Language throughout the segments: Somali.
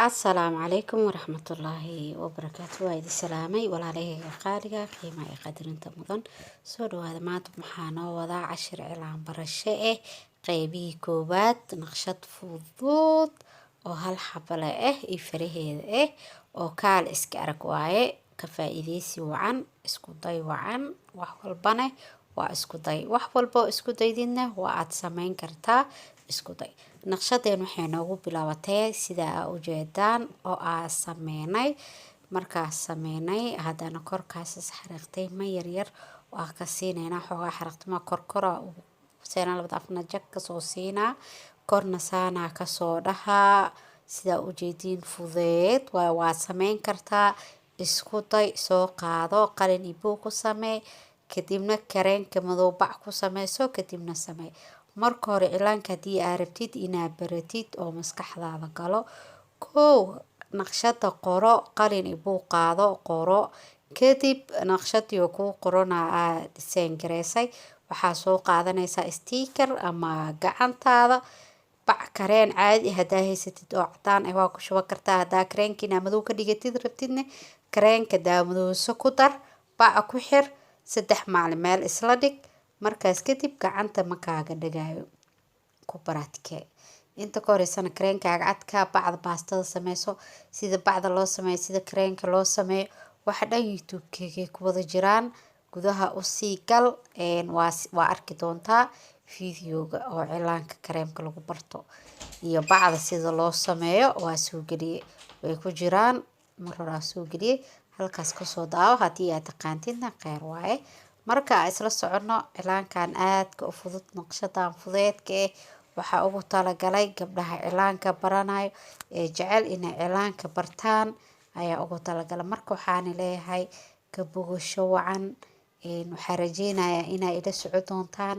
السلام عليكم ورحمة الله وبركاته. وايد سلامي ولا عليه قارقة قيمة قدر انت مضن سورو هذا ما محانا وضع 10 إعلان برشة قيبي كوبات نقشة فضوض وهالحبلة يفريه وكال اسكارك واي كفايديسي وعن اسكو ضي وعن وحول بني واسكو ضي وحول بو اسكو ضي دينا وعد سمين كرتا isku day naqshadeen waxay noogu bilaabatay sida u jeedaan oo aan sameynay markaas sameynay hadana korkaas xariiqtay ma yar yar oo ka siinayna xogaa xariiqtuma korkora seena labada afna jag ka soo siina korna saana ka soo dhaha sida u jeedin fudeed waa sameyn kartaa isku day soo qaado qalin ibu ku samee kadibna kareenka madow bac ku sameyso kadibna samee marka hore cilaanka hadii aad rabtid inaad baratid oo maskaxdaada galo koow naqshada qoro qalin ibu qaado qoro kadib naqshadii ku qorona aad design gareysay waxaa soo qaadanaysaa sticker ama gacantaada bac kareen caadi hadaa haysatid oo cadaan ah waa ku shuba kartaa hadaa kareenkina madow ka dhigatid rabtidna kareenka daamadooso ku dar bac ku xir 3 maalin meel isla dhig markaas kadib gacanta ma kaaga dhagaayo ku baraatike inta ka horeysana kareenkaaga cadka bacda baastada sameyso sida bacda loo sameeyo sida kareenka loo sameeyo waxa dhan youtube-kayga ku wada jiraan gudaha u sii gal waa arki doontaa fiidiyowga oo cilaanka kareemka lagu barto iyo bacda sida loo sameeyo waa soo galiyay way ku jiraan mar hore soo galiyay halkaas ka soo daawo hadii aad taqaantidna qeyr waaye marka isla socono cilaankan aadka u fudud naqshadan fudeedka waxa ugu talagalay gabdhaha cilaanka baranayo ee jecel inay cilaanka bartaan ayaa ugu talagalay marka waxaan leeyahay ka bogasho wacan waxa rajeynayaa inay ila socon doontaan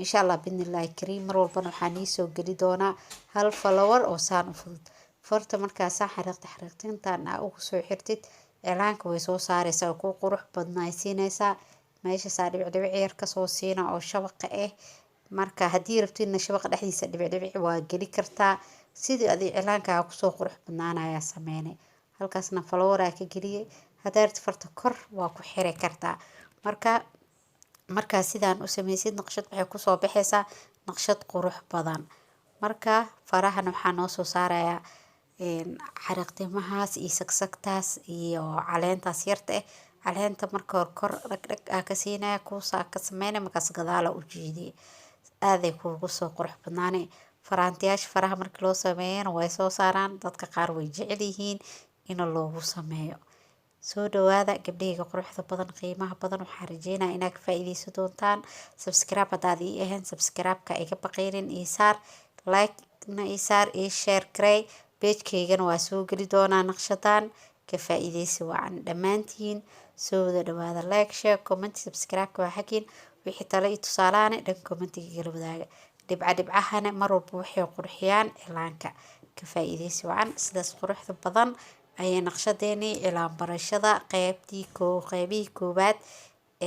insha Allah bidnillaahi kariim mar walba waxaan soo gali doonaa hal follower oo saan u fudud farta markaas xariiqtintan ugu soo xirtid cilaanka way soo saaraysaa ku qurux badnaysiinaysaa meesha saa dhibic yar ka soo siina oo shabaqa marka hadii rabtidna shabaqa dhexdiisa dhibic waa gali kartaa sidii adii cilaanka ku soo qurux badnaanaya sameeyay halkaasna follower ka galiyay hadaa rabtid farta kor waa ku xiri kartaa marka sidaan u sameeysid naqshad waxay ku soo baxaysaa naqshad qurux badan marka farahan waxaan noo soo saaraya xariiqtimahaas iyo sagsagtaas iyo caleentaas yarta caleenta marka hore kor dhag ka siinaya kuusaa ka sameynay markaas gadaal u jeediyay aaday kuugu soo qurux badnaanay faraantiyaasha faraha markii loo sameeyana way soo saaraan dadka qaar way jecel yihiin in loogu sameeyo soo dhawaada gabdhaha quruxda badan qiimaha badan waxaan rajeynayaa inaad ka faa'iideysan doontaan subscribe hadaad ii ahayn subscribe-ka iga baqaynin isaar like na isaar share garay page-kaygana waa soo gali doonaa naqshadan ka faa'iideysi wacan dhamaantiin soo wada dhawaada like share comment subscribe waa xaqiin wixii talo iyo tusaalahan dhan comment-iga gala wadaaga dhibcahana mar walba waxay qurxiyaan cilaanka ka faa'iideysi wacan sidaas quruxda badan ayay naqshadeeni cilaan barashada qeybtii koobaad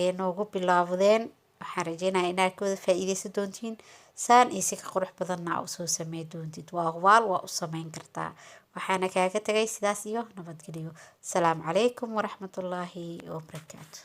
ee noogu bilaawdeen waxaan rajeynayaa inaad ka wada faa'iideysan doontiin saan iyo si ka qurux badanna u soo sameey doontid waa u sameyn kartaa waxaana kaaga tagay sidaas iyo nabadgelyo. Assalaamu calaykum waraxmatullaahi wabarakaatuh.